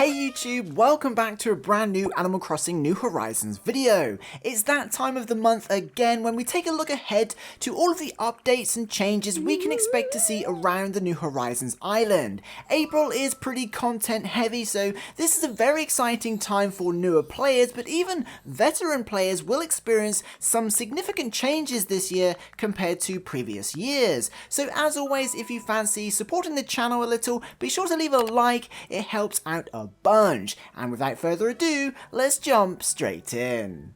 Hey YouTube, welcome back to a brand new Animal Crossing New Horizons video. It's that time of the month again when we take a look ahead to all of the updates and changes we can expect to see around the New Horizons island. April is pretty content heavy, so this is a very exciting time for newer players, but even veteran players will experience some significant changes this year compared to previous years. So as always, if you fancy supporting the channel a little, be sure to leave a like, it helps out a bunch. And without further ado, let's jump straight in.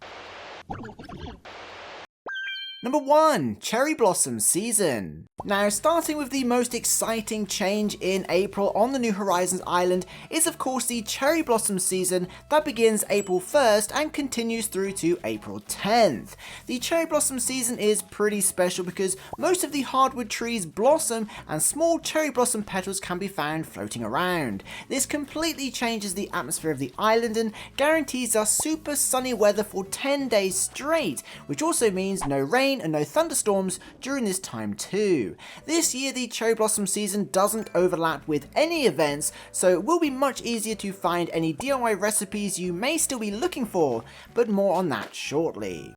Number 1. Cherry Blossom Season. Now, starting with the most exciting change in April on the New Horizons island is of course the Cherry Blossom Season that begins April 1st and continues through to April 10th. The Cherry Blossom Season is pretty special because most of the hardwood trees blossom and small cherry blossom petals can be found floating around. This completely changes the atmosphere of the island and guarantees us super sunny weather for 10 days straight, which also means no rain and no thunderstorms during this time too. This year the Cherry Blossom Season doesn't overlap with any events, so it will be much easier to find any DIY recipes you may still be looking for, but more on that shortly.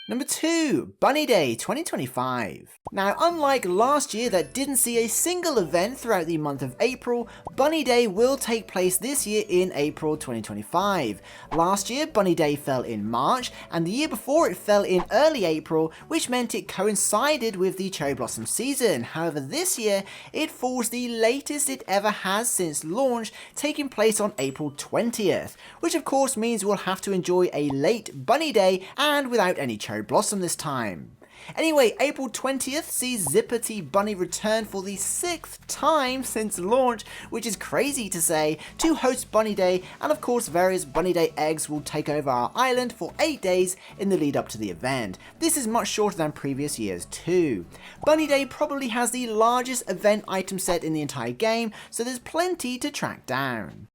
Number 2. Bunny Day 2025. Now, unlike last year that didn't see a single event throughout the month of April, Bunny Day will take place this year in April 2025. Last year, Bunny Day fell in March, and the year before it fell in early April, which meant it coincided with the Cherry Blossom Season. However, this year, it falls the latest it ever has since launch, taking place on April 20th, which of course means we'll have to enjoy a late Bunny Day and without any cherry blossom this time. Anyway, April 20th sees Zippity Bunny return for the 6th time since launch, which is crazy to say, to host Bunny Day, and of course various Bunny Day eggs will take over our island for 8 days in the lead up to the event. This is much shorter than previous years too. Bunny Day probably has the largest event item set in the entire game, so there's plenty to track down.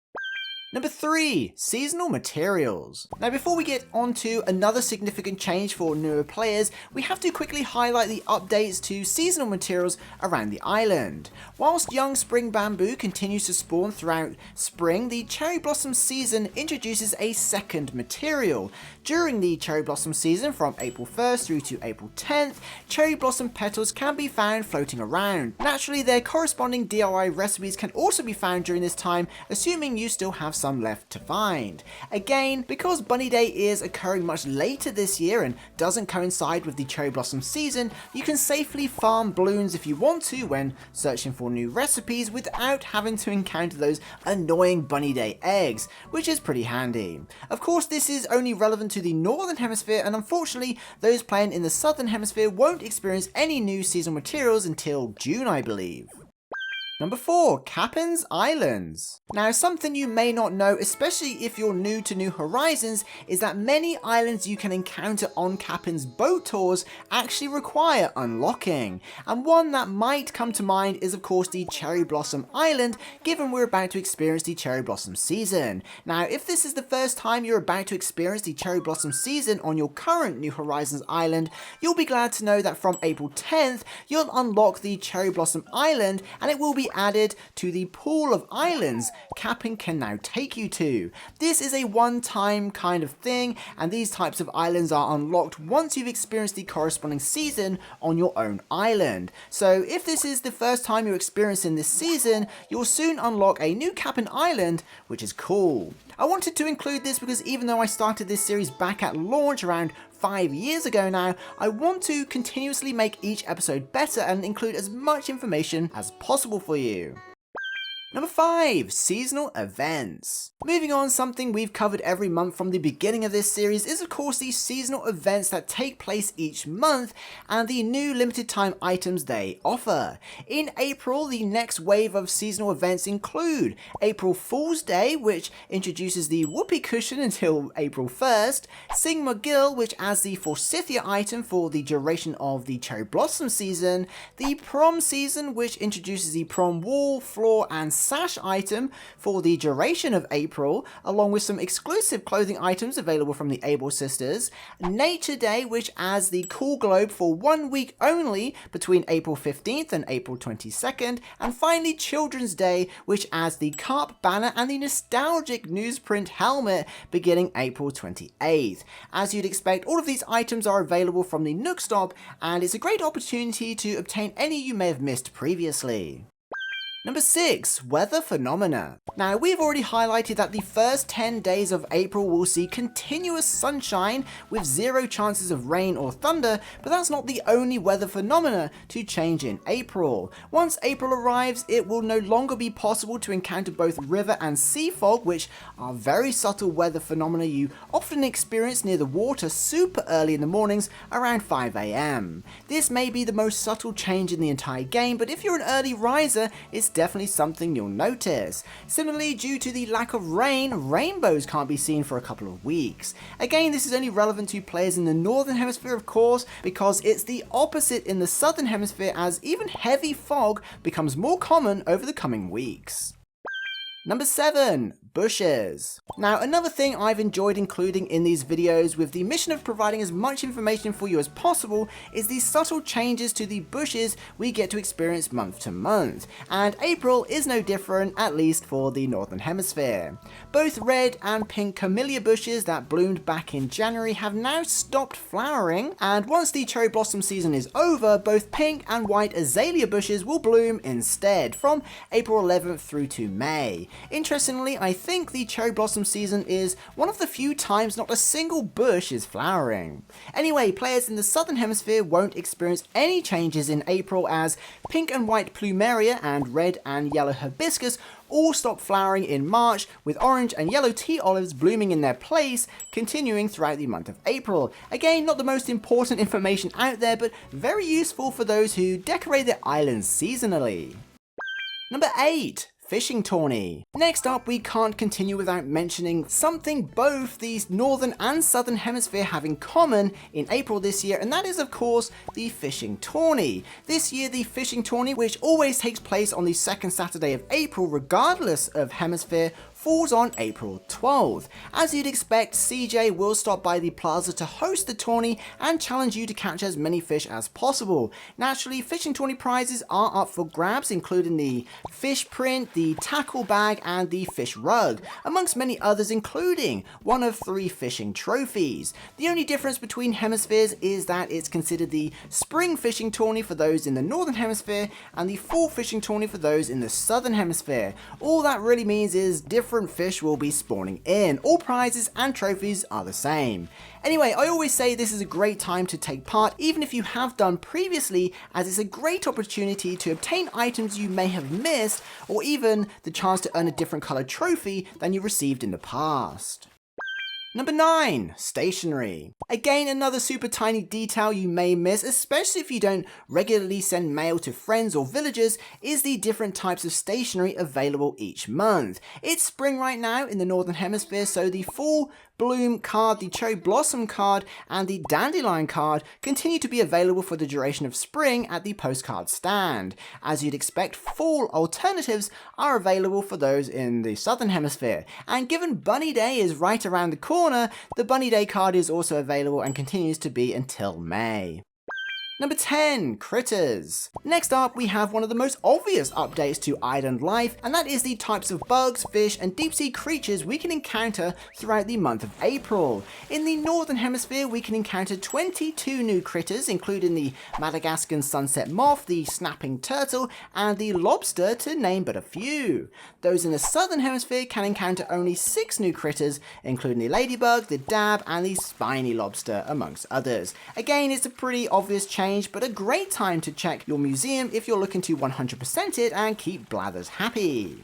Number 3. Seasonal Materials. Now, before we get on to another significant change for newer players, we have to quickly highlight the updates to seasonal materials around the island. Whilst young spring bamboo continues to spawn throughout spring, the Cherry Blossom Season introduces a second material. During the Cherry Blossom Season from April 1st through to April 10th, cherry blossom petals can be found floating around. Naturally, their corresponding DIY recipes can also be found during this time, assuming you still have some left to find. Again, because Bunny Day is occurring much later this year and doesn't coincide with the Cherry Blossom Season, you can safely farm balloons if you want to when searching for new recipes without having to encounter those annoying Bunny Day eggs, which is pretty handy. Of course, this is only relevant to the Northern Hemisphere, and unfortunately those playing in the Southern Hemisphere won't experience any new seasonal materials until June, I believe. Number 4. Kapp'n Islands. Now, something you may not know, especially if you're new to New Horizons, is that many islands you can encounter on Kapp'n's boat tours actually require unlocking. And one that might come to mind is of course the Cherry Blossom Island, given we're about to experience the Cherry Blossom Season. Now, if this is the first time you're about to experience the Cherry Blossom Season on your current New Horizons island, you'll be glad to know that from April 10th, you'll unlock the Cherry Blossom Island, and it will be added to the pool of islands Kapp'n can now take you to. This is a one-time kind of thing, and these types of islands are unlocked once you've experienced the corresponding season on your own island. So if this is the first time you're experiencing this season, you'll soon unlock a new Kapp'n Island, which is cool. I wanted to include this because even though I started this series back at launch around 5 years ago now, I want to continuously make each episode better and include as much information as possible for you. Number 5. Seasonal Events. Moving on, something we've covered every month from the beginning of this series is of course the seasonal events that take place each month and the new limited time items they offer. In April, the next wave of seasonal events include April Fool's Day, which introduces the Whoopee Cushion until April 1st, Sing McGill, which adds the Forsythia item for the duration of the Cherry Blossom Season, the Prom Season, which introduces the prom wall, floor and sash item for the duration of April, along with some exclusive clothing items available from the Able Sisters, Nature Day, which adds the cool globe for 1 week only between April 15th and April 22nd, and finally Children's Day, which adds the carp banner and the nostalgic newsprint helmet beginning April 28th. As you'd expect, all of these items are available from the Nook Stop, and it's a great opportunity to obtain any you may have missed previously. Number 6. Weather phenomena. Now, we've already highlighted that the first 10 days of April will see continuous sunshine with 0 chances of rain or thunder, but that's not the only weather phenomena to change in April. Once April arrives, it will no longer be possible to encounter both river and sea fog, which are very subtle weather phenomena you often experience near the water super early in the mornings around 5 AM. This may be the most subtle change in the entire game, but if you're an early riser, it's definitely something you'll notice. Similarly, due to the lack of rain, rainbows can't be seen for a couple of weeks. Again, this is only relevant to players in the northern hemisphere, of course, because it's the opposite in the southern hemisphere, as even heavy fog becomes more common over the coming weeks. Number 7. Bushes. Now, another thing I've enjoyed including in these videos, with the mission of providing as much information for you as possible, is the subtle changes to the bushes we get to experience month to month, and April is no different, at least for the northern hemisphere. Both red and pink camellia bushes that bloomed back in January have now stopped flowering, and once the cherry blossom season is over, both pink and white azalea bushes will bloom instead from April 11th through to May. Interestingly, I think the cherry blossom season is one of the few times not a single bush is flowering. Anyway, players in the southern hemisphere won't experience any changes in April, as pink and white plumeria and red and yellow hibiscus all stop flowering in March, with orange and yellow tea olives blooming in their place, continuing throughout the month of April. Again, not the most important information out there, but very useful for those who decorate their islands seasonally. Number 8. Fishing Tourney. Next up, we can't continue without mentioning something both the northern and southern hemisphere have in common in April this year, and that is of course the Fishing Tourney. This year, the Fishing Tourney, which always takes place on the second Saturday of April regardless of hemisphere, falls on April 12th. As you'd expect, CJ will stop by the plaza to host the tourney and challenge you to catch as many fish as possible. Naturally, Fishing Tourney prizes are up for grabs, including the fish print, the tackle bag, and the fish rug, amongst many others, including one of 3 fishing trophies. The only difference between hemispheres is that it's considered the Spring Fishing Tourney for those in the northern hemisphere and the Fall Fishing Tourney for those in the southern hemisphere. All that really means is different fish will be spawning in. All prizes and trophies are the same. Anyway, I always say this is a great time to take part, even if you have done previously, as it's a great opportunity to obtain items you may have missed, or even the chance to earn a different colored trophy than you received in the past. Number 9. Stationery. Again, another super tiny detail you may miss, especially if you don't regularly send mail to friends or villagers, is the different types of stationery available each month. It's spring right now in the northern hemisphere, so the full bloom card, the cherry blossom card, and the dandelion card continue to be available for the duration of spring at the postcard stand. As you'd expect, fall alternatives are available for those in the southern hemisphere, and given Bunny Day is right around the corner, the Bunny Day card is also available and continues to be until May. Number 10. Critters. Next up, we have one of the most obvious updates to island life, and that is the types of bugs, fish, and deep sea creatures we can encounter throughout the month of April. In the northern hemisphere, we can encounter 22 new critters, including the Madagascan sunset moth, the snapping turtle, and the lobster, to name but a few. Those in the southern hemisphere can encounter only 6 new critters, including the ladybug, the dab, and the spiny lobster, amongst others. Again, it's a pretty obvious change, but a great time to check your museum if you're looking to 100% it and keep Blathers happy.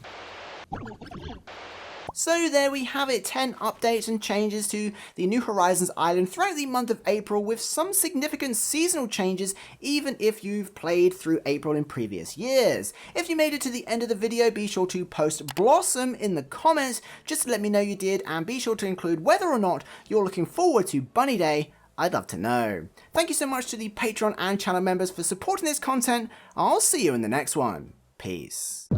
So there we have it, 10 updates and changes to the New Horizons island throughout the month of April, with some significant seasonal changes even if you've played through April in previous years. If you made it to the end of the video, be sure to post Blossom in the comments just to let me know you did, and be sure to include whether or not you're looking forward to Bunny Day. I'd love to know. Thank you so much to the Patreon and channel members for supporting this content. I'll see you in the next one. Peace.